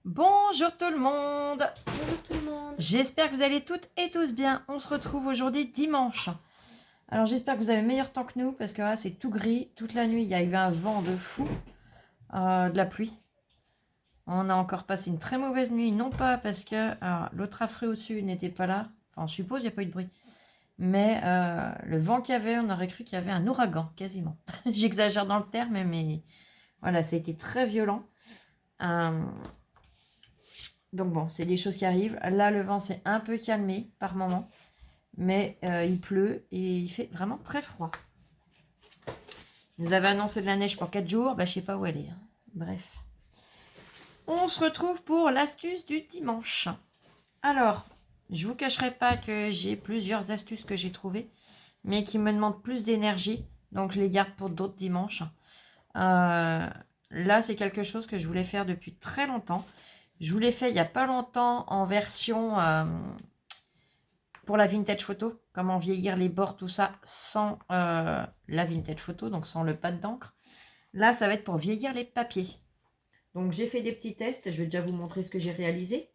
Bonjour tout le monde. Bonjour tout le monde. J'espère que vous allez toutes et tous bien. On se retrouve aujourd'hui dimanche. Alors j'espère que vous avez meilleur temps que nous parce que là c'est tout gris. Toute la nuit il y a eu un vent de fou, de la pluie. On a encore passé une très mauvaise nuit, non pas parce que l'autre affreux au-dessus n'était pas là. Enfin on suppose, il n'y a pas eu de bruit. Mais le vent qu'il y avait, on aurait cru qu'il y avait un ouragan quasiment. J'exagère dans le terme, mais voilà, ça a été très violent. Donc bon, c'est des choses qui arrivent. Là, le vent s'est un peu calmé par moment. Mais il pleut et il fait vraiment très froid. Ils nous avaient annoncé de la neige pour 4 jours. Bah, je sais pas où elle est. Hein. Bref. On se retrouve pour l'astuce du dimanche. Alors, je vous cacherai pas que j'ai plusieurs astuces que j'ai trouvées. Mais qui me demandent plus d'énergie. Donc, je les garde pour d'autres dimanches. Là, c'est quelque chose que je voulais faire depuis très longtemps. Je vous l'ai fait il n'y a pas longtemps en version pour la vintage photo. Comment vieillir les bords, tout ça, sans la vintage photo, donc sans le pad d'encre. Là, ça va être pour vieillir les papiers. Donc, j'ai fait des petits tests. Je vais déjà vous montrer ce que j'ai réalisé.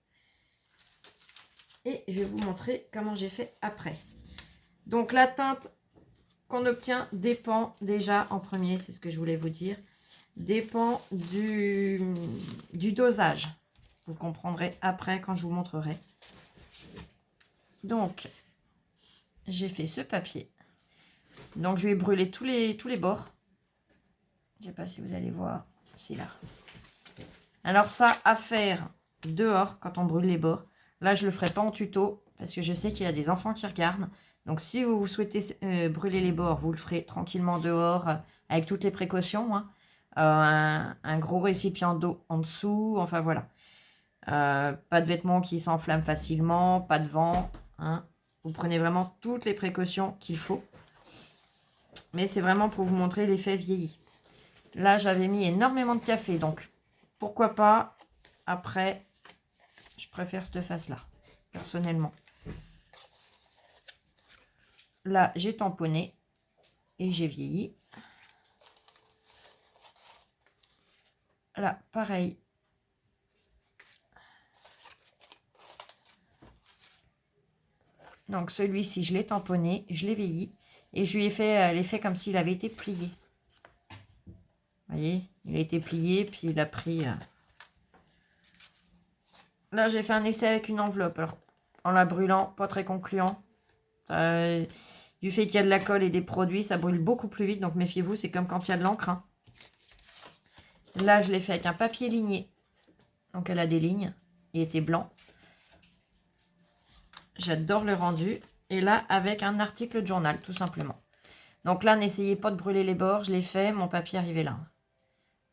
Et je vais vous montrer comment j'ai fait après. Donc, la teinte qu'on obtient dépend déjà en premier, c'est ce que je voulais vous dire, dépend du dosage. Vous comprendrez après quand je vous montrerai. Donc, j'ai fait ce papier. Donc, je vais brûler tous les bords. Je ne sais pas si vous allez voir. C'est là. Alors, ça, à faire dehors quand on brûle les bords. Là, je ne le ferai pas en tuto parce que je sais qu'il y a des enfants qui regardent. Donc, si vous souhaitez brûler les bords, vous le ferez tranquillement dehors avec toutes les précautions. Hein. Un gros récipient d'eau en dessous. Enfin, voilà. Pas de vêtements qui s'enflamment facilement. Pas de vent. Hein. Vous prenez vraiment toutes les précautions qu'il faut. Mais c'est vraiment pour vous montrer l'effet vieilli. Là, j'avais mis énormément de café. Donc, pourquoi pas. Après, je préfère cette face-là, personnellement. Là, j'ai tamponné et j'ai vieilli. Là, pareil. Donc, celui-ci, je l'ai tamponné, je l'ai vieilli. Et je lui ai fait l'effet comme s'il avait été plié. Vous voyez, il a été plié, puis il a pris... Là, j'ai fait un essai avec une enveloppe. Alors, en la brûlant, pas très concluant. Du fait qu'il y a de la colle et des produits, ça brûle beaucoup plus vite. Donc, méfiez-vous, c'est comme quand il y a de l'encre. Hein. Là, je l'ai fait avec un papier ligné. Donc, elle a des lignes. Il était blanc. J'adore le rendu. Et là, avec un article de journal, tout simplement. Donc là, n'essayez pas de brûler les bords. Je l'ai fait, mon papier arrivait là.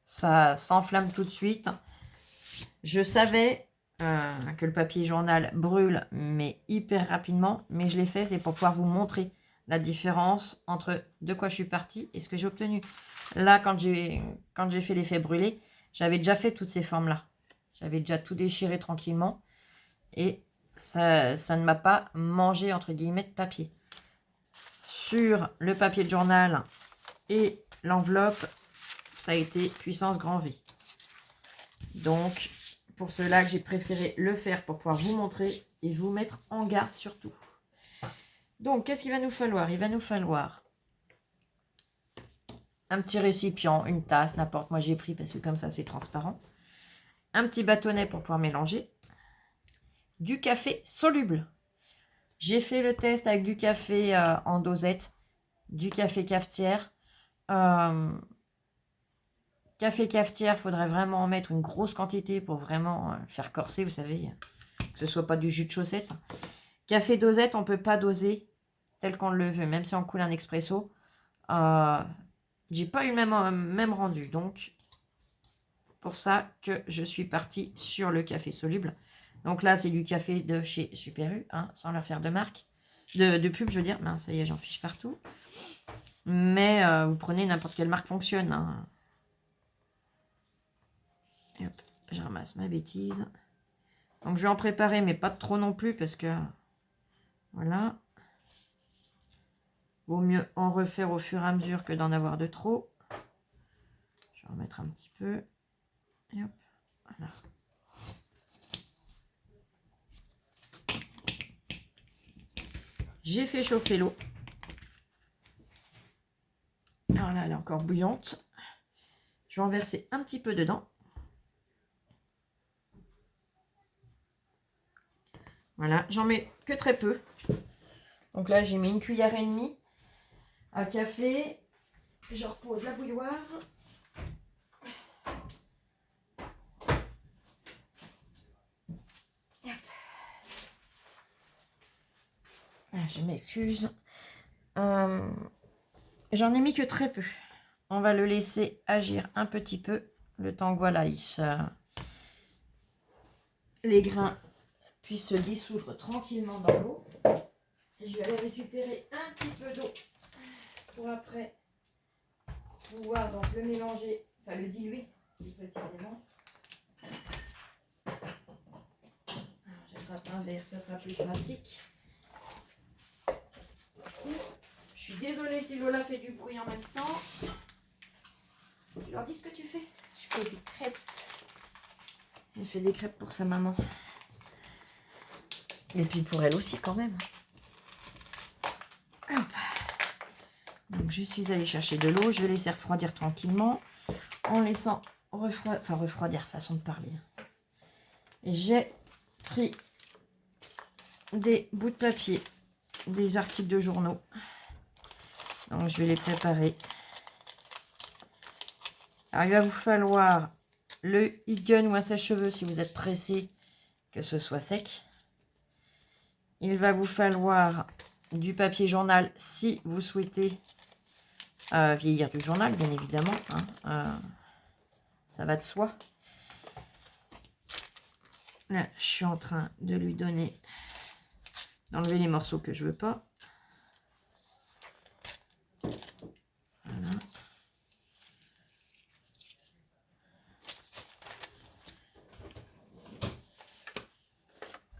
Ça s'enflamme tout de suite. Je savais que le papier journal brûle, mais hyper rapidement. Mais je l'ai fait, c'est pour pouvoir vous montrer la différence entre de quoi je suis partie et ce que j'ai obtenu. Là, quand j'ai fait l'effet brûlé, j'avais déjà fait toutes ces formes-là. J'avais déjà tout déchiré tranquillement. Et ça ne m'a pas mangé, entre guillemets, de papier. Sur le papier de journal et l'enveloppe, ça a été puissance grand V. Donc, pour cela que j'ai préféré le faire pour pouvoir vous montrer et vous mettre en garde surtout. Donc, qu'est-ce qu'il va nous falloir? Il va nous falloir un petit récipient, une tasse, n'importe. Moi, j'ai pris parce que comme ça, c'est transparent. Un petit bâtonnet pour pouvoir mélanger. Du café soluble. J'ai fait le test avec du café en dosette, du café cafetière. Café cafetière, il faudrait vraiment en mettre une grosse quantité pour vraiment faire corser, vous savez, que ce ne soit pas du jus de chaussette. Café dosette, on ne peut pas doser tel qu'on le veut, même si on coule un expresso. J'ai pas eu le même rendu, donc pour ça que je suis partie sur le café soluble. Donc là, c'est du café de chez Super U, hein, sans leur faire de marque. De pub, je veux dire. Ben, ça y est, j'en fiche partout. Mais vous prenez n'importe quelle marque fonctionne. Hein. Et hop, je ramasse ma bêtise. Donc je vais en préparer, mais pas trop non plus, parce que voilà. Vaut mieux en refaire au fur et à mesure que d'en avoir de trop. Je vais en mettre un petit peu. Et hop, voilà. J'ai fait chauffer l'eau. Alors là, elle est encore bouillante. Je vais en verser un petit peu dedans. Voilà, j'en mets que très peu. Donc là, j'ai mis 1,5 cuillère à café. Je repose la bouilloire. Ah, je m'excuse. J'en ai mis que très peu. On va le laisser agir un petit peu. Le temps que voilà, les grains puissent se dissoudre tranquillement dans l'eau. Je vais aller récupérer un petit peu d'eau pour après pouvoir donc le mélanger, enfin le diluer plus précisément. J'attrape un verre, ça sera plus pratique. Je suis désolée si Lola fait du bruit en même temps. Tu leur dis ce que tu fais. Je fais des crêpes. Elle fait des crêpes pour sa maman. Et puis pour elle aussi quand même. Hop. Donc je suis allée chercher de l'eau. Je vais laisser refroidir tranquillement. En laissant refroidir, façon de parler. J'ai pris des bouts de papier, des articles de journaux. Donc je vais les préparer. Alors il va vous falloir le heat gun ou un sèche-cheveux si vous êtes pressé que ce soit sec. Il va vous falloir du papier journal si vous souhaitez vieillir du journal, bien évidemment. Hein, ça va de soi. Là, je suis en train de lui donner, d'enlever les morceaux que je veux pas. Voilà.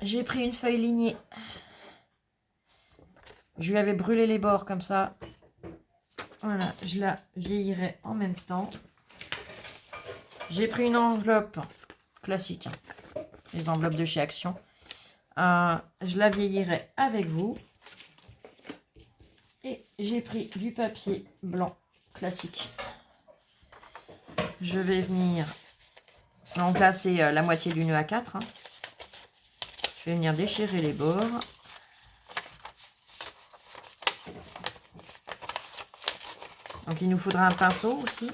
J'ai pris une feuille lignée. Je lui avais brûlé les bords comme ça. Voilà, je la vieillirai en même temps. J'ai pris une enveloppe classique, hein, les enveloppes de chez Action. Je la vieillirai avec vous. Et j'ai pris du papier blanc classique. Je vais venir... Donc là, c'est la moitié du nœud à 4. Hein. Je vais venir déchirer les bords. Donc il nous faudra un pinceau aussi.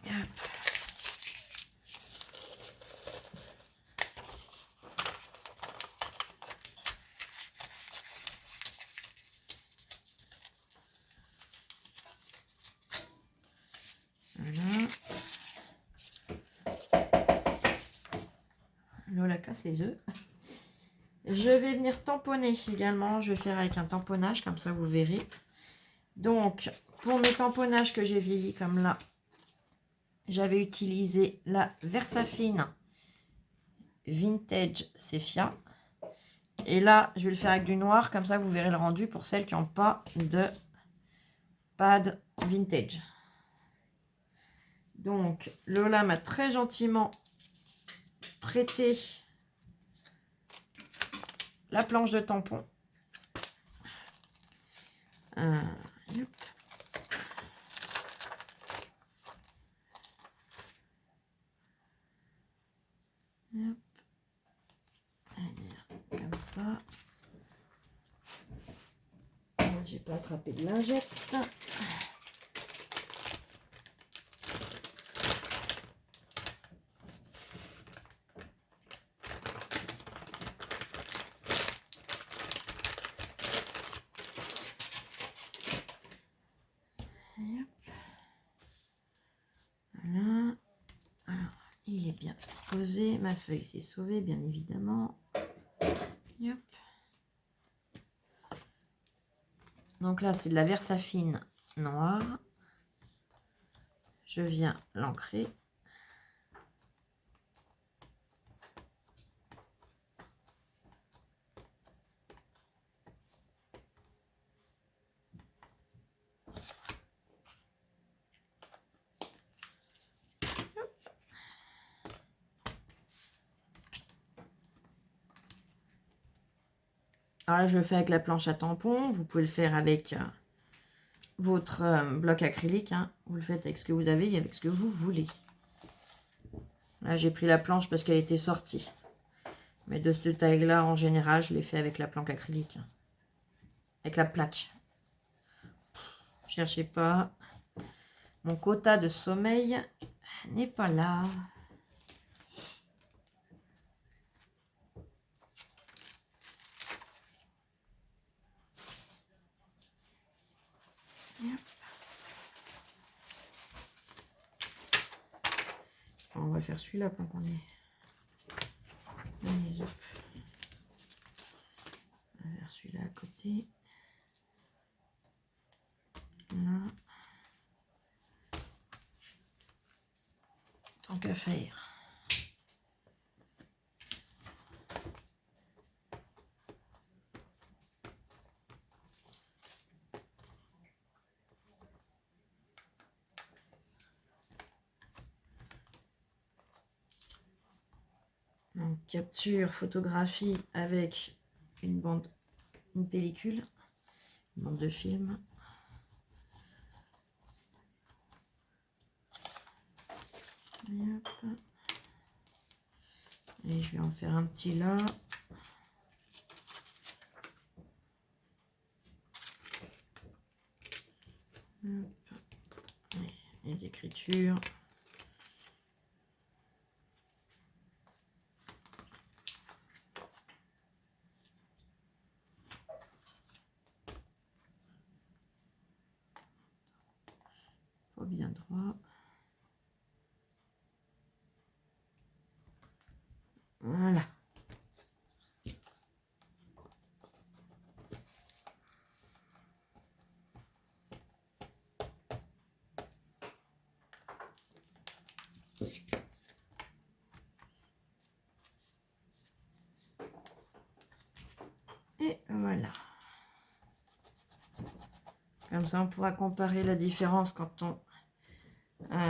Hop. Voilà. Lola casse les œufs. Je vais venir tamponner également. Je vais faire avec un tamponnage, comme ça vous verrez. Donc, pour mes tamponnages que j'ai vieillis comme là, j'avais utilisé la Versafine Vintage Sephia. Et là, je vais le faire avec du noir, comme ça vous verrez le rendu pour celles qui n'ont pas de pad vintage. Donc, Lola m'a très gentiment prêté la planche de tampon. Hop. Hop. Allez, comme ça. J'ai pas attrapé de lingette. Voilà. Alors, il est bien posé. Ma feuille s'est sauvée, bien évidemment. Hop. Donc là, c'est de la Versafine noire. Je viens l'ancrer. Alors là, je le fais avec la planche à tampon. Vous pouvez le faire avec votre bloc acrylique. Hein. Vous le faites avec ce que vous avez et avec ce que vous voulez. Là, j'ai pris la planche parce qu'elle était sortie. Mais de cette taille-là, en général, je l'ai fait avec la planche acrylique. Avec la plaque. Cherchez pas. Mon quota de sommeil n'est pas là. On va faire celui-là pour qu'on ait. Allez, hop. On va faire celui-là à côté. Là. Tant qu'à faire. Donc, capture, photographie avec une bande, une pellicule, une bande de film. Et, hop. Et je vais en faire un petit là. Hop. Les écritures. Pas bien droit. Voilà. Et voilà. Comme ça, on pourra comparer la différence quand on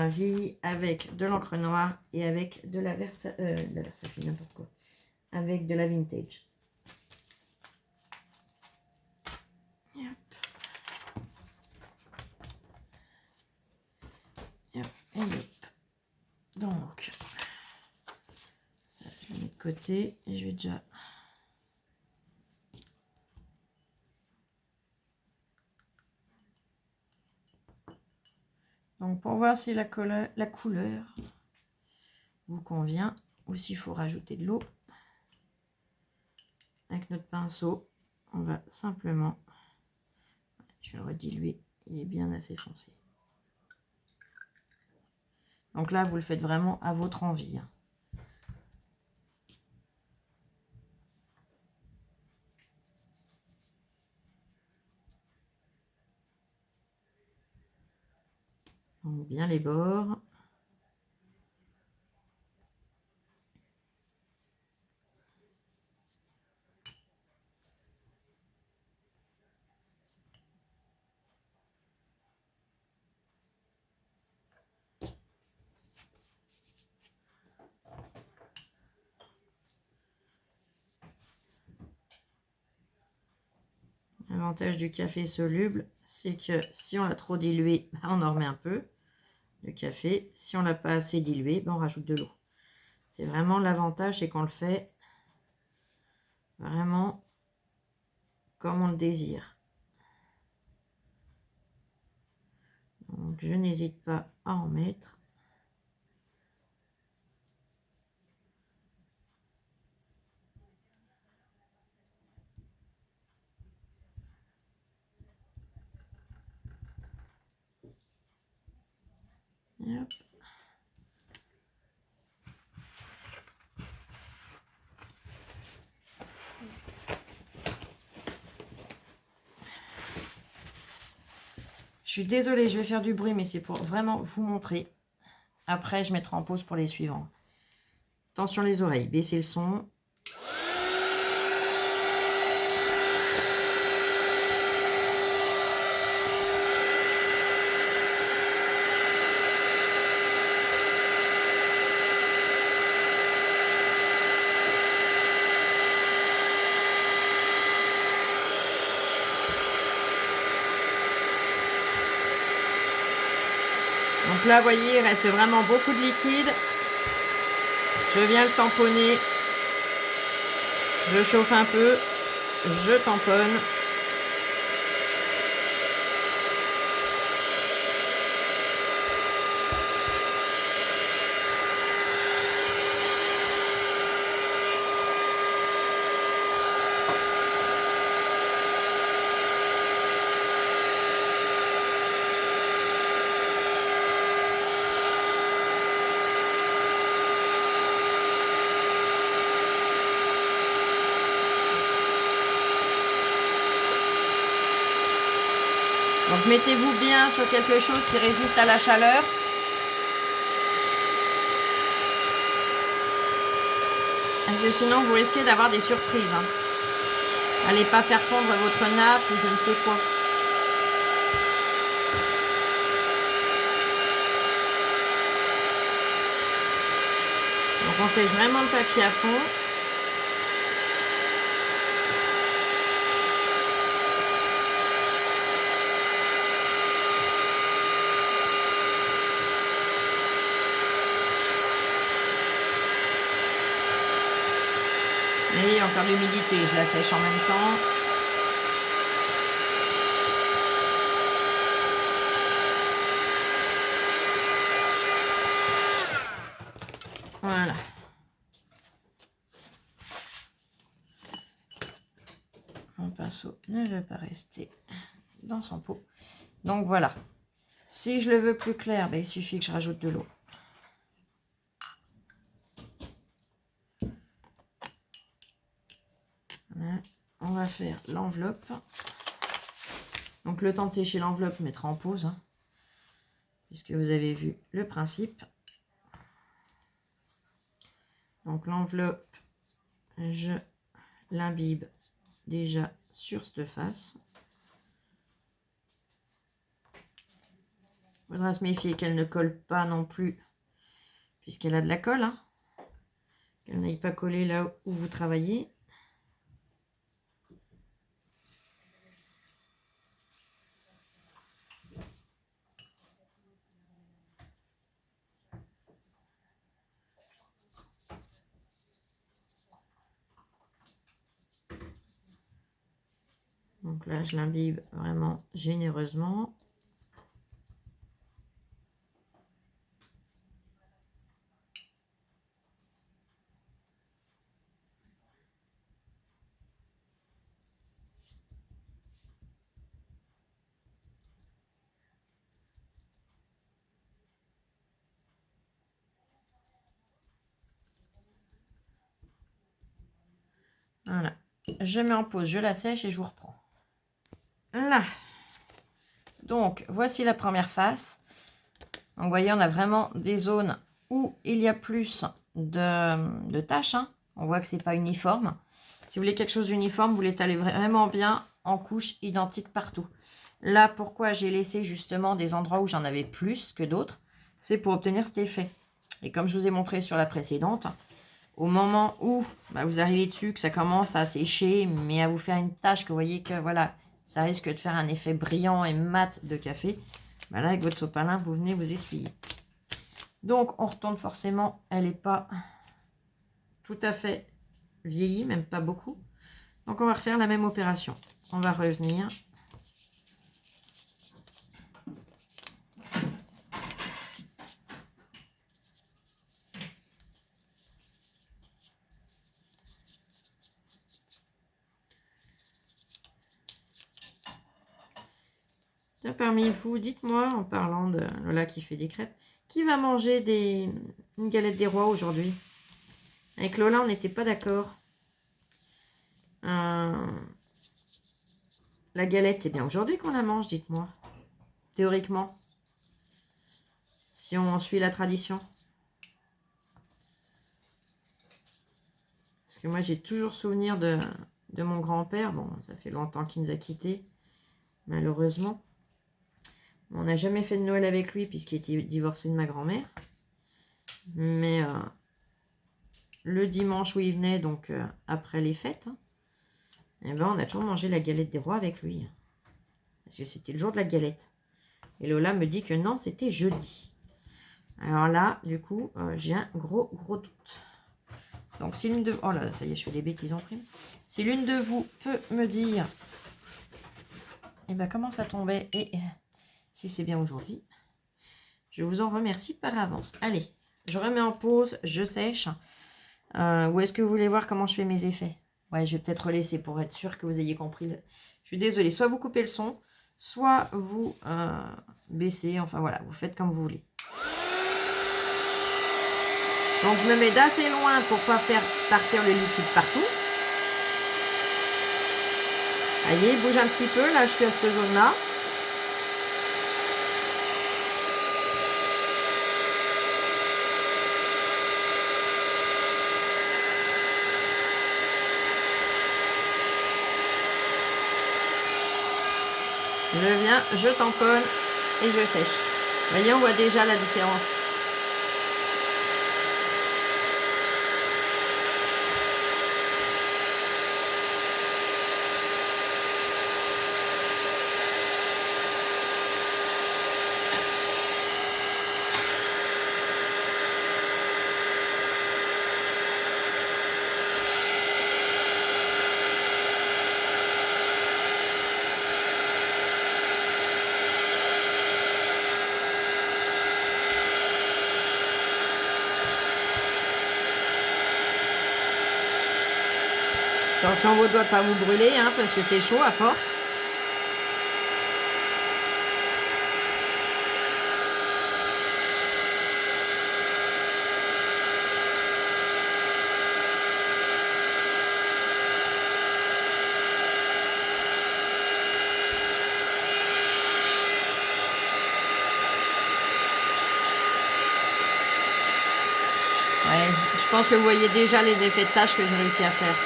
vieillit avec de l'encre noire et avec de la Versafine, n'importe quoi. Avec de la vintage. Et hop. Donc, je le mets de côté et je vais déjà... Donc, pour voir si la couleur vous convient ou s'il faut rajouter de l'eau, avec notre pinceau, on va simplement... Je vais le rediluer, il est bien assez foncé. Donc là, vous le faites vraiment à votre envie. Hein. Donc bien les bords. L'avantage du café soluble, c'est que si on l'a trop dilué, on en remet un peu de café. Si on l'a pas assez dilué, on rajoute de l'eau. C'est vraiment l'avantage, c'est qu'on le fait vraiment comme on le désire. Donc je n'hésite pas à en mettre. Et hop. Je suis désolée, je vais faire du bruit, mais c'est pour vraiment vous montrer. Après, je mettrai en pause pour les suivants. Attention les oreilles, baissez le son. Donc là, vous voyez, il reste vraiment beaucoup de liquide. Je viens le tamponner. Je chauffe un peu. Je tamponne. Donc mettez-vous bien sur quelque chose qui résiste à la chaleur. Parce que sinon vous risquez d'avoir des surprises. Hein. Allez pas faire fondre votre nappe ou je ne sais quoi. Donc on sèche vraiment le papier à fond. Et encore de l'humidité, je la sèche en même temps. Voilà. Mon pinceau ne veut pas rester dans son pot. Donc voilà. Si je le veux plus clair, ben, il suffit que je rajoute de l'eau. Voilà. On va faire l'enveloppe. Donc le temps de sécher l'enveloppe, mettre en pause. Hein, puisque vous avez vu le principe. Donc l'enveloppe, je l'imbibe déjà sur cette face. Il faudra se méfier qu'elle ne colle pas non plus, puisqu'elle a de la colle. Hein. Qu'elle n'aille pas coller là où vous travaillez. Donc là, je l'imbibe vraiment généreusement. Voilà. Je mets en pause, je la sèche et je vous reprends. Là. Donc, voici la première face. Donc, vous voyez, on a vraiment des zones où il y a plus de taches. Hein. On voit que c'est pas uniforme. Si vous voulez quelque chose d'uniforme, vous l'étalez vraiment bien en couches identiques partout. Là, pourquoi j'ai laissé justement des endroits où j'en avais plus que d'autres, c'est pour obtenir cet effet. Et comme je vous ai montré sur la précédente, au moment où vous arrivez dessus, que ça commence à sécher, mais à vous faire une tache, que vous voyez que voilà, ça risque de faire un effet brillant et mat de café, là, avec votre sopalin, vous venez vous essuyer. Donc, on retourne forcément, elle n'est pas tout à fait vieillie, même pas beaucoup. Donc, on va refaire la même opération. On va revenir. Parmi vous, dites-moi, en parlant de Lola qui fait des crêpes, qui va manger une galette des rois aujourd'hui? Avec Lola, on n'était pas d'accord. La galette, c'est bien aujourd'hui qu'on la mange, dites-moi. Théoriquement. Si on suit la tradition. Parce que moi, j'ai toujours souvenir de mon grand-père. Bon, ça fait longtemps qu'il nous a quittés, malheureusement. On n'a jamais fait de Noël avec lui puisqu'il était divorcé de ma grand-mère. Mais le dimanche où il venait, donc après les fêtes, hein, eh ben, on a toujours mangé la galette des rois avec lui. Parce que c'était le jour de la galette. Et Lola me dit que non, c'était jeudi. Alors là, du coup, j'ai un gros doute. Donc, si l'une de... Oh là, ça y est, je fais des bêtises en prime. Si l'une de vous peut me dire... Eh ben, comment ça tombait et si c'est bien aujourd'hui, je vous en remercie par avance. Allez, je remets en pause, je sèche. Ou est-ce que vous voulez voir comment je fais mes effets? Ouais, je vais peut-être laisser pour être sûr que vous ayez compris. Je suis désolée, soit vous coupez le son, soit vous baissez. Enfin voilà, vous faites comme vous voulez. Donc je me mets d'assez loin pour pas faire partir le liquide partout. Allez, il bouge un petit peu. Là, je suis à ce jaune-là. Je viens, je tamponne et je sèche. Vous voyez, on voit déjà la différence. Attention vos doigts de ne pas vous brûler, hein, parce que c'est chaud à force. Ouais, je pense que vous voyez déjà les effets de tâche que j'ai réussi à faire.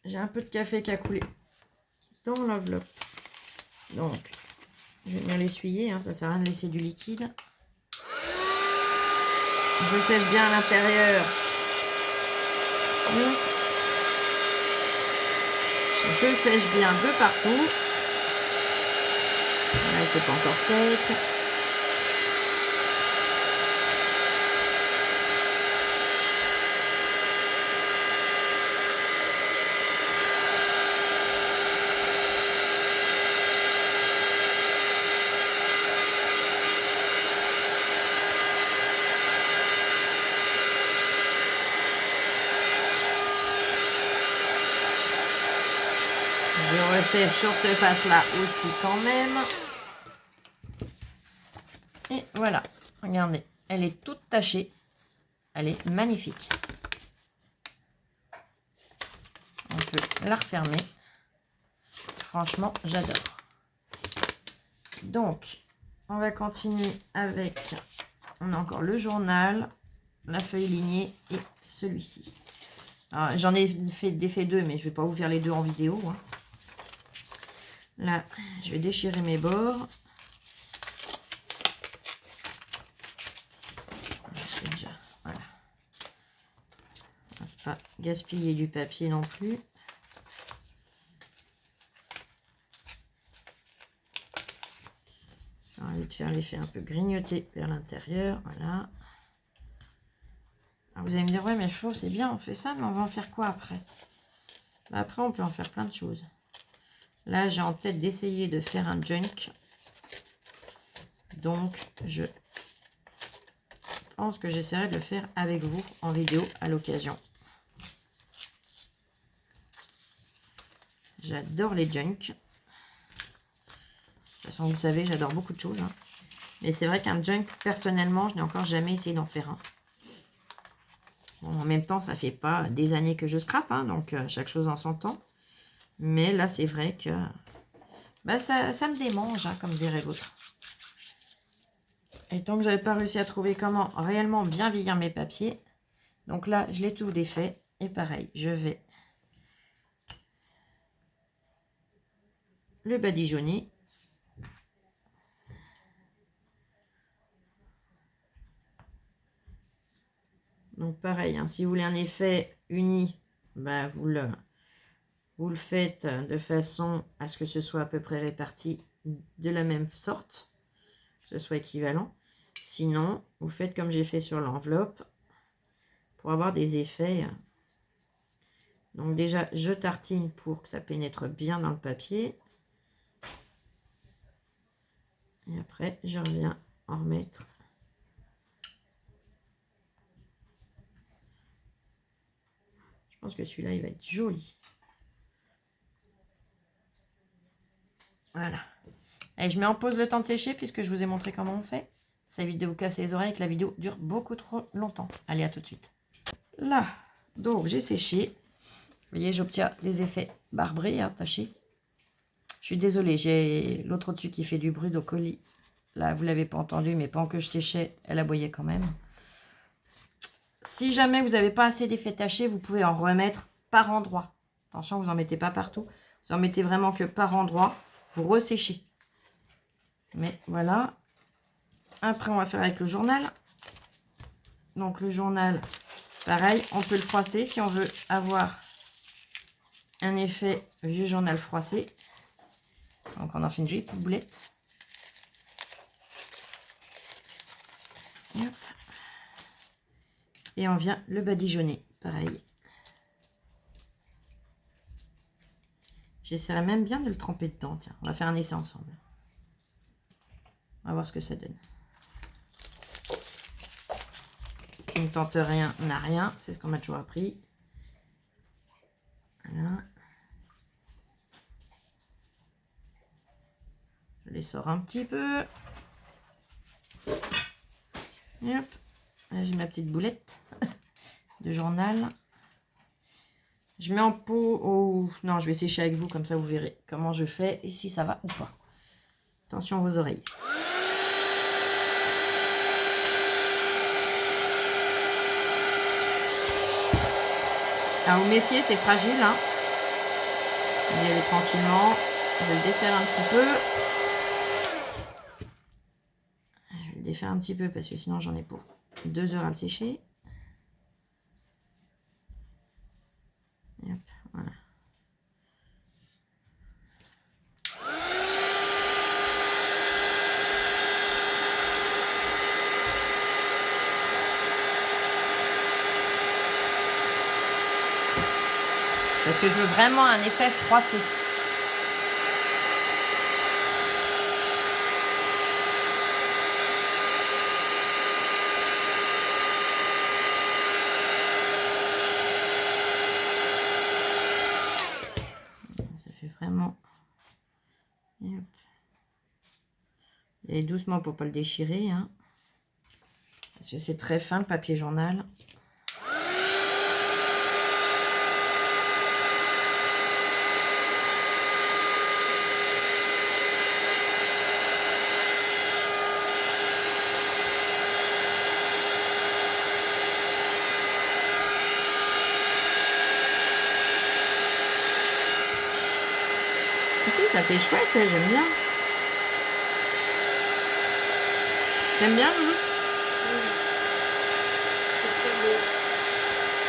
J'ai un peu de café qui a coulé dans l'enveloppe. Donc, je vais venir l'essuyer, hein, ça sert à rien de laisser du liquide. Je sèche bien à l'intérieur. Je sèche bien de partout. Là, c'est pas encore sec. Je resserre sur cette face-là aussi quand même. Et voilà, regardez, elle est toute tachée. Elle est magnifique. On peut la refermer. Franchement, j'adore. Donc, on va continuer avec... On a encore le journal, la feuille lignée et celui-ci. J'en ai fait deux, mais je ne vais pas vous faire les deux en vidéo. Hein. Là, je vais déchirer mes bords. Déjà, voilà. On va pas gaspiller du papier non plus. J'ai envie de faire l'effet un peu grignoté vers l'intérieur. Voilà. Alors vous allez me dire, ouais, mais Flo, c'est bien, on fait ça, mais on va en faire quoi après? Bah, après, on peut en faire plein de choses. Là, j'ai en tête d'essayer de faire un junk. Donc, je pense que j'essaierai de le faire avec vous en vidéo à l'occasion. J'adore les junks. De toute façon, vous savez, j'adore beaucoup de choses. Hein. Mais c'est vrai qu'un junk, personnellement, je n'ai encore jamais essayé d'en faire un. Bon, en même temps, ça fait pas des années que je scrape, hein, donc chaque chose en son temps. Mais là, c'est vrai que bah, ça me démange, hein, comme dirait l'autre. Et tant que j'avais pas réussi à trouver comment réellement bien vieillir mes papiers, donc là, je l'ai tout défait. Et pareil, je vais le badigeonner. Donc pareil, hein, si vous voulez un effet uni, bah, vous le faites de façon à ce que ce soit à peu près réparti de la même sorte, que ce soit équivalent. Sinon, vous faites comme j'ai fait sur l'enveloppe pour avoir des effets. Donc déjà, je tartine pour que ça pénètre bien dans le papier. Et après, je reviens en remettre. Je pense que celui-là, il va être joli. Voilà. Et je mets en pause le temps de sécher puisque je vous ai montré comment on fait. Ça évite de vous casser les oreilles et que la vidéo dure beaucoup trop longtemps. Allez, à tout de suite. Là, donc j'ai séché. Vous voyez, j'obtiens des effets marbrés, hein, tachés. Je suis désolée, j'ai l'autre au-dessus qui fait du bruit, donc au lit. Là, vous ne l'avez pas entendu, mais pendant que je séchais, elle aboyait quand même. Si jamais vous n'avez pas assez d'effets tachés, vous pouvez en remettre par endroit. Attention, vous n'en mettez pas partout. Vous en mettez vraiment que par endroit. Vous resséchez. Mais voilà. Après, on va faire avec le journal. Donc, le journal, pareil, on peut le froisser si on veut avoir un effet vieux journal froissé. Donc, on en fait une jolie petite boulette. Hop. Et on vient le badigeonner, pareil. J'essaierai même bien de le tremper dedans. Tiens, on va faire un essai ensemble. On va voir ce que ça donne. Qui ne tente rien n'a rien. C'est ce qu'on m'a toujours appris. Voilà. Je les sors un petit peu. Et hop. Là, j'ai ma petite boulette de journal. Je mets en pot au... Non, je vais sécher avec vous, comme ça vous verrez comment je fais et si ça va ou pas. Attention à vos oreilles. Alors vous méfiez, c'est fragile. Hein. Vous y allez tranquillement. Je vais le défaire un petit peu. Je vais le défaire un petit peu parce que sinon j'en ai pour 2 heures à le sécher. Et hop, voilà. Parce que je veux vraiment un effet froissé. Ça fait vraiment... Et hop. Et doucement pour ne pas le déchirer. Hein. Parce que c'est très fin le papier journal. Ça fait chouette, hein, j'aime bien. T'aimes bien, Loulou?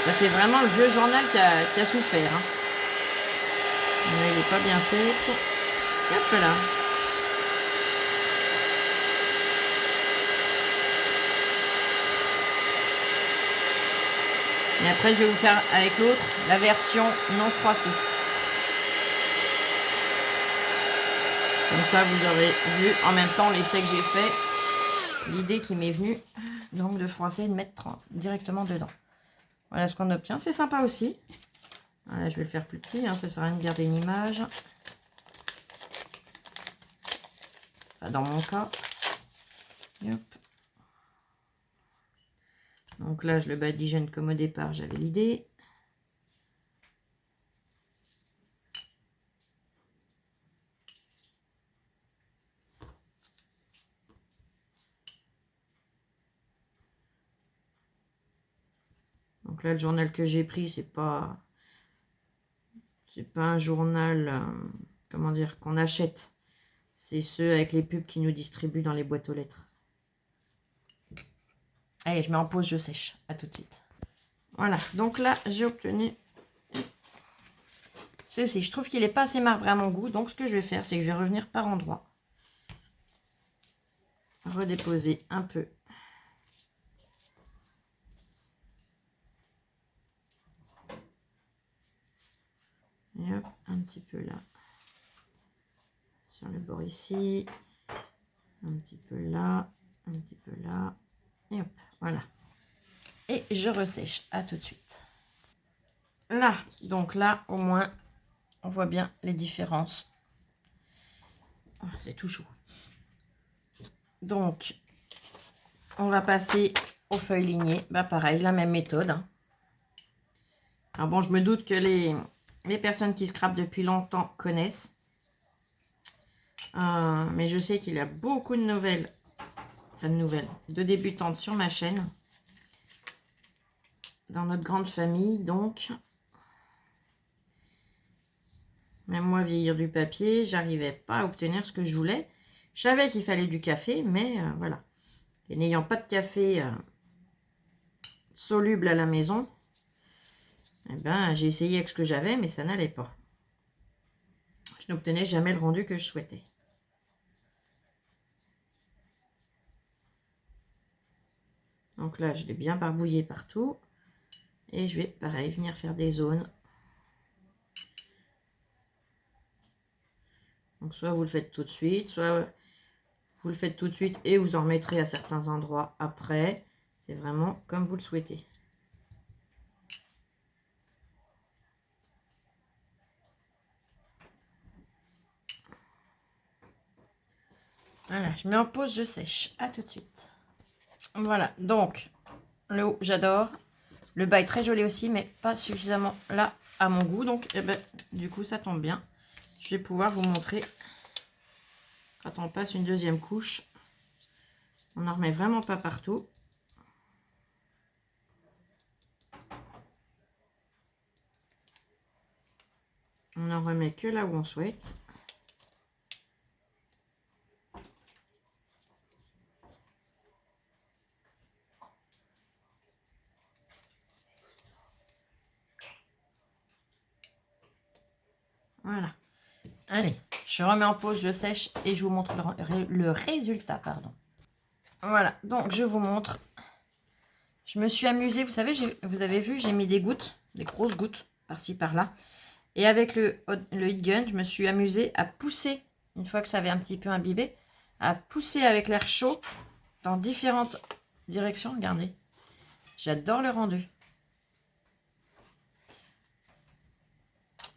Ça fait vraiment le vieux journal qui a souffert. Hein. Là, il n'est pas bien sec. Hop là. Et après, je vais vous faire avec l'autre la version non froissée. Comme ça, vous aurez vu en même temps l'essai que j'ai fait. L'idée qui m'est venue, donc de froisser et de mettre directement dedans. Voilà ce qu'on obtient. C'est sympa aussi. Voilà, je vais le faire plus petit. Hein, ça sert à rien de garder une image. Enfin, dans mon cas. Hop. Donc là, je le badigeonne comme au départ, j'avais l'idée. Donc là, le journal que j'ai pris, c'est pas un journal, comment dire, qu'on achète. C'est ceux avec les pubs qui nous distribuent dans les boîtes aux lettres. Allez, je mets en pause, je sèche. À tout de suite. Voilà, donc là, j'ai obtenu ceci. Je trouve qu'il n'est pas assez marbré à mon goût. Donc, ce que je vais faire, c'est que je vais revenir par endroits. Redéposer un peu. Et hop, un petit peu là. Sur le bord ici. Un petit peu là. Un petit peu là. Et hop, voilà. Et je ressèche. À tout de suite. Là, donc là, au moins, on voit bien les différences. Oh, c'est tout chaud. Donc, on va passer aux feuilles lignées. Bah pareil, la même méthode. Hein. Alors bon, je me doute que les personnes qui scrapent depuis longtemps connaissent. Mais je sais qu'il y a beaucoup de nouvelles, de débutantes sur ma chaîne. Dans notre grande famille, donc. Même moi, vieillir du papier, j'arrivais pas à obtenir ce que je voulais. Je savais qu'il fallait du café, mais voilà. Et n'ayant pas de café soluble à la maison, eh ben, j'ai essayé avec ce que j'avais, mais ça n'allait pas. Je n'obtenais jamais le rendu que je souhaitais. Donc là, je l'ai bien barbouillé partout. Et je vais, pareil, venir faire des zones. Donc soit vous le faites tout de suite, soit vous le faites tout de suite et vous en remettrez à certains endroits après. C'est vraiment comme vous le souhaitez. Voilà, je mets en pause, je sèche. À tout de suite. Voilà, donc le haut, j'adore. Le bas est très joli aussi, mais pas suffisamment là à mon goût. Donc, eh ben, du coup, ça tombe bien. Je vais pouvoir vous montrer quand on passe une deuxième couche. On n'en remet vraiment pas partout. On n'en remet que là où on souhaite. Voilà. Allez, je remets en pause, je sèche et je vous montre le résultat. Pardon. Voilà, donc je vous montre. Je me suis amusée, vous savez, vous avez vu, j'ai mis des gouttes, des grosses gouttes, par-ci, par-là. Et avec le heat gun, je me suis amusée à pousser, une fois que ça avait un petit peu imbibé, à pousser avec l'air chaud dans différentes directions. Regardez, j'adore le rendu.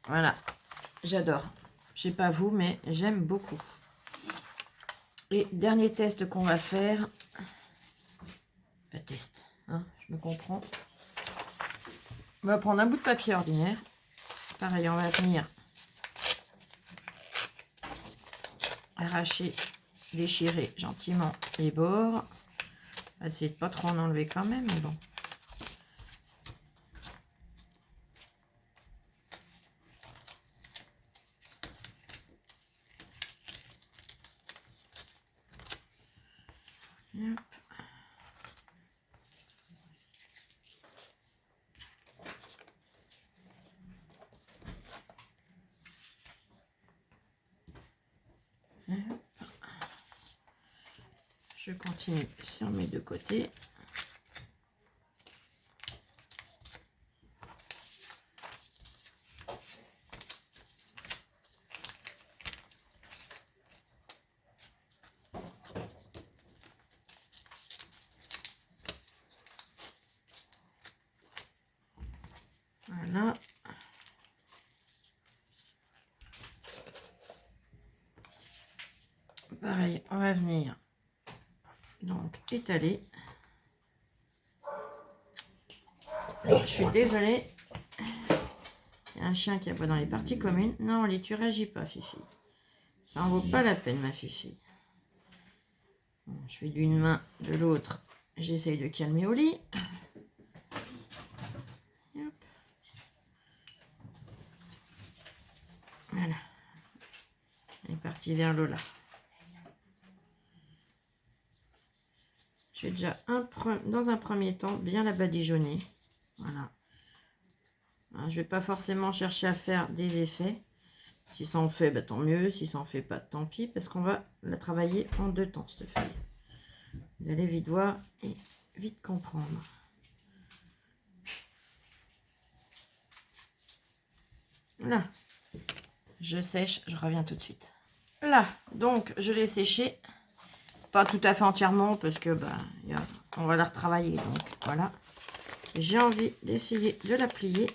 Voilà, j'adore. Je sais pas vous, mais j'aime beaucoup. Et dernier test qu'on va faire. Pas test, hein, je me comprends. On va prendre un bout de papier ordinaire. Pareil, on va venir arracher, déchirer gentiment les bords. On va essayer de pas trop en enlever quand même, mais bon. Hop. Hop. Je continue sur mes deux côtés. Voilà. Pareil, on va venir donc étaler. Je suis désolée. Il y a un chien qui aboie dans les parties communes. Non, Oli, tu réagis pas, Fifi. Ça en vaut pas la peine, ma Fifi. Bon, je fais d'une main, de l'autre. J'essaye de calmer Oli. Hop. Voilà. Elle est partie vers Lola. Je vais déjà, dans un premier temps, bien la badigeonner. Voilà. Hein, je vais pas forcément chercher à faire des effets. Si ça en fait, bah, tant mieux. Si ça en fait pas, tant pis, parce qu'on va la travailler en 2 temps, cette feuille. Vous allez vite voir et vite comprendre. Là, je sèche, je reviens tout de suite. Là, donc, je l'ai séché. Pas tout à fait entièrement, parce que bah, on va la retravailler. Donc, voilà. J'ai envie d'essayer de la plier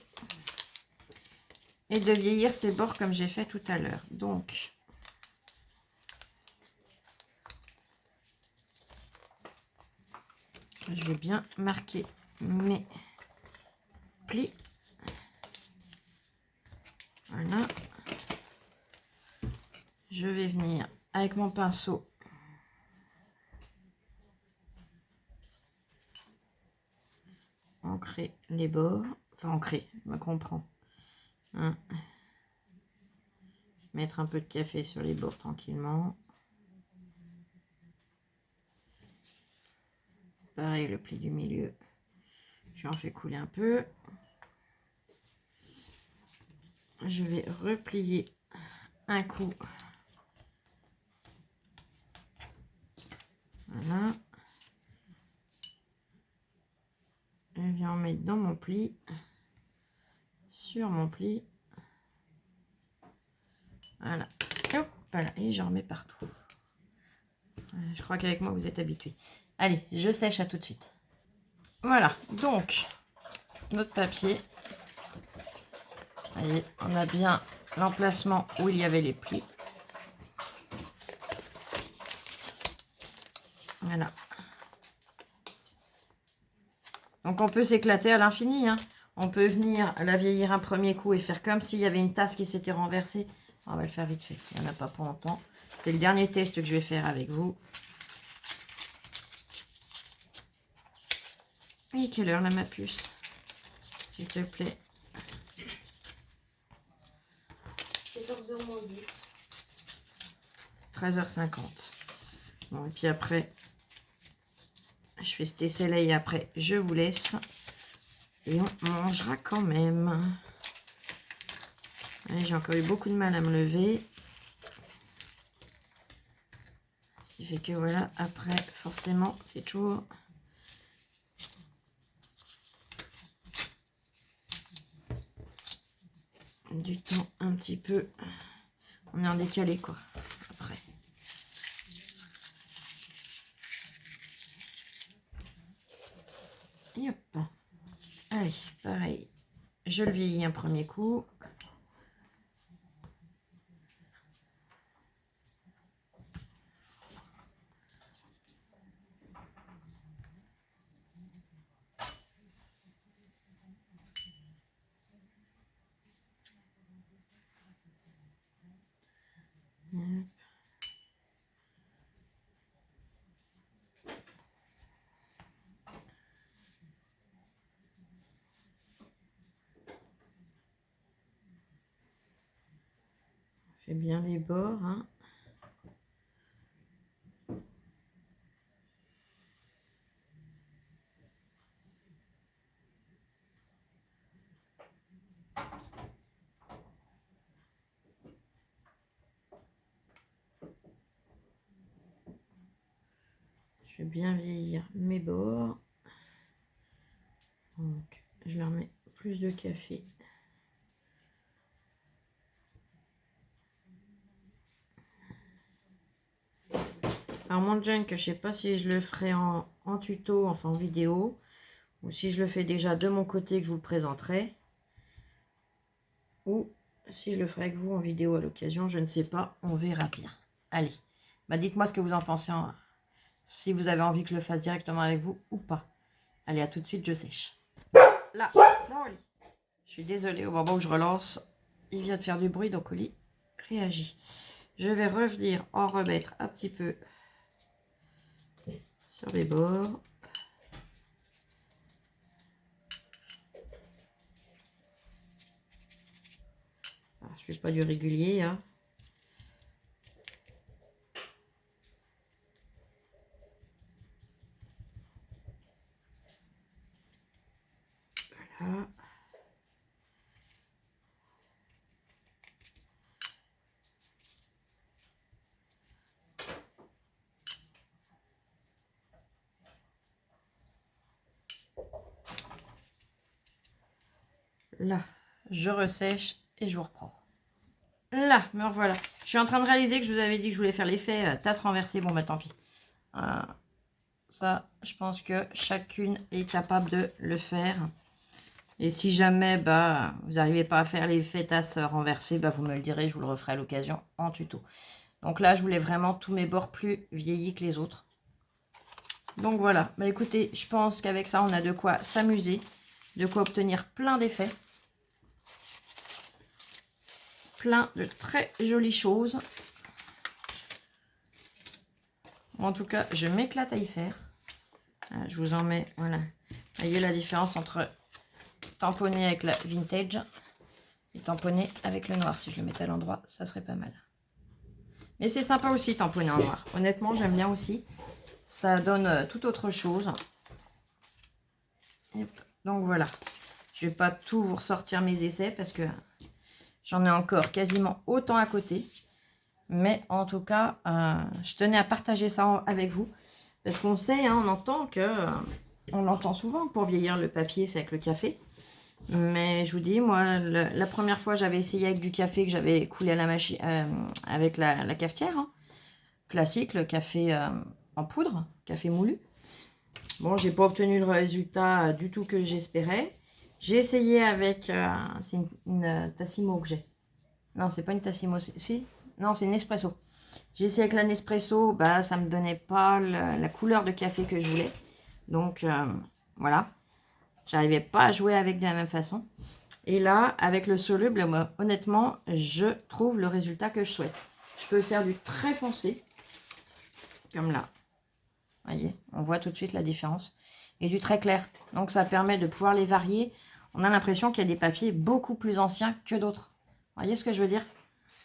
et de vieillir ses bords comme j'ai fait tout à l'heure. Donc, je vais bien marquer mes plis. Voilà. Je vais venir avec mon pinceau ancrer les bords. Enfin, ancrer, on comprend. Hein. Mettre un peu de café sur les bords tranquillement. Pareil, le pli du milieu. J'en fais couler un peu. Je vais replier un coup. Voilà. Je viens en mettre dans mon pli. Sur mon pli. Voilà. Hop, voilà. Et j'en remets partout. Je crois qu'avec moi, vous êtes habitués. Allez, je sèche, à tout de suite. Voilà. Donc, notre papier. Voyez, on a bien l'emplacement où il y avait les plis. Voilà. Donc on peut s'éclater à l'infini. Hein. On peut venir la vieillir un premier coup et faire comme s'il y avait une tasse qui s'était renversée. On va le faire vite fait. Il n'y en a pas pour longtemps. C'est le dernier test que je vais faire avec vous. Et quelle heure là, ma puce? S'il te plaît. 14h moins 10. 13h50. Bon, et puis après, je fais cet essai-là et après, je vous laisse. Et on mangera quand même. J'ai encore eu beaucoup de mal à me lever. Ce qui fait que voilà, après, forcément, c'est toujours... du temps un petit peu. On est en décalé, quoi, après. Et hop. Allez, pareil. Je le vieillis un premier coup. On fait bien les bords, hein. Je vais bien vieillir mes bords. Donc, je leur mets plus de café. Alors, mon junk, je ne sais pas si je le ferai en tuto, enfin en vidéo, ou si je le fais déjà de mon côté que je vous le présenterai, ou si je le ferai avec vous en vidéo à l'occasion, je ne sais pas, on verra bien. Allez, bah dites-moi ce que vous en pensez, si vous avez envie que je le fasse directement avec vous ou pas. Allez, à tout de suite, je sèche. Là, dans le lit. Je suis désolée, au moment où je relance, il vient de faire du bruit, donc au lit réagit. Je vais revenir en remettre un petit peu sur les bords. Alors, je fais pas du régulier, hein. Voilà. là, je ressèche et je vous reprends. Là, me revoilà. Je suis en train de réaliser que je vous avais dit que je voulais faire l'effet tasse renversée. Bon, bah tant pis. Ça, je pense que chacune est capable de le faire. Et si jamais bah, vous n'arrivez pas à faire l'effet tasse renversée, bah, vous me le direz, je vous le referai à l'occasion en tuto. Donc là, je voulais vraiment tous mes bords plus vieillis que les autres. Donc voilà, bah écoutez, je pense qu'avec ça, on a de quoi s'amuser, de quoi obtenir plein d'effets. Plein de très jolies choses. En tout cas, je m'éclate à y faire. Je vous en mets, voilà. Vous voyez la différence entre tamponner avec la vintage et tamponner avec le noir. Si je le mettais à l'endroit, ça serait pas mal. Mais c'est sympa aussi tamponner en noir. Honnêtement, j'aime bien aussi. Ça donne tout autre chose. Donc voilà. Je vais pas tout vous ressortir mes essais parce que j'en ai encore quasiment autant à côté. Mais en tout cas, je tenais à partager ça avec vous. Parce qu'on sait, hein, on entend que... on l'entend souvent pour vieillir le papier, c'est avec le café. Mais je vous dis, moi, la première fois, j'avais essayé avec du café que j'avais coulé à la machine, avec la cafetière. Hein. Classique, le café en poudre, café moulu. Bon, j'ai pas obtenu le résultat du tout que j'espérais. J'ai essayé avec... c'est une Tassimo que j'ai. Non, c'est pas une Tassimo, si. Non, c'est une Nespresso. J'ai essayé avec la Nespresso, bah, ça me donnait pas la couleur de café que je voulais. Donc, voilà. J'arrivais pas à jouer avec de la même façon. Et là, avec le soluble, moi, honnêtement, je trouve le résultat que je souhaite. Je peux faire du très foncé, comme là. Vous voyez, on voit tout de suite la différence. Et du très clair. Donc, ça permet de pouvoir les varier. On a l'impression qu'il y a des papiers beaucoup plus anciens que d'autres. Vous voyez ce que je veux dire?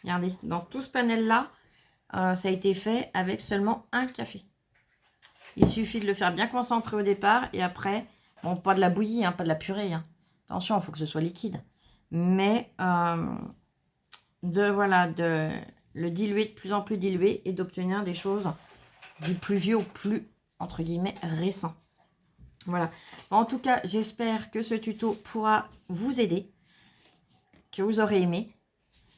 Regardez, dans tout ce panel-là, ça a été fait avec seulement un café. Il suffit de le faire bien concentré au départ et après, bon, pas de la bouillie, hein, pas de la purée. Hein. Attention, il faut que ce soit liquide. Mais de le diluer de plus en plus dilué et d'obtenir des choses du plus vieux au plus, entre guillemets, récent. Voilà. En tout cas, j'espère que ce tuto pourra vous aider, que vous aurez aimé.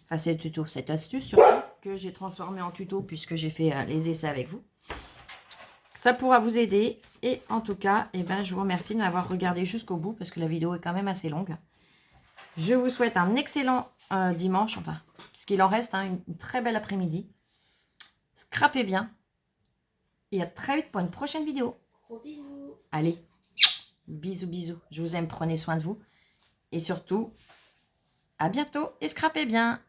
Enfin, c'est le tuto, cette astuce surtout, que j'ai transformé en tuto puisque j'ai fait les essais avec vous. Ça pourra vous aider. Et en tout cas, eh ben, je vous remercie de m'avoir regardé jusqu'au bout parce que la vidéo est quand même assez longue. Je vous souhaite un excellent dimanche, enfin, ce qu'il en reste, hein, une très belle après-midi. Scrapez bien. Et à très vite pour une prochaine vidéo. Gros bisous. Allez, bisous, bisous. Je vous aime, prenez soin de vous. Et surtout, à bientôt et scrapez bien.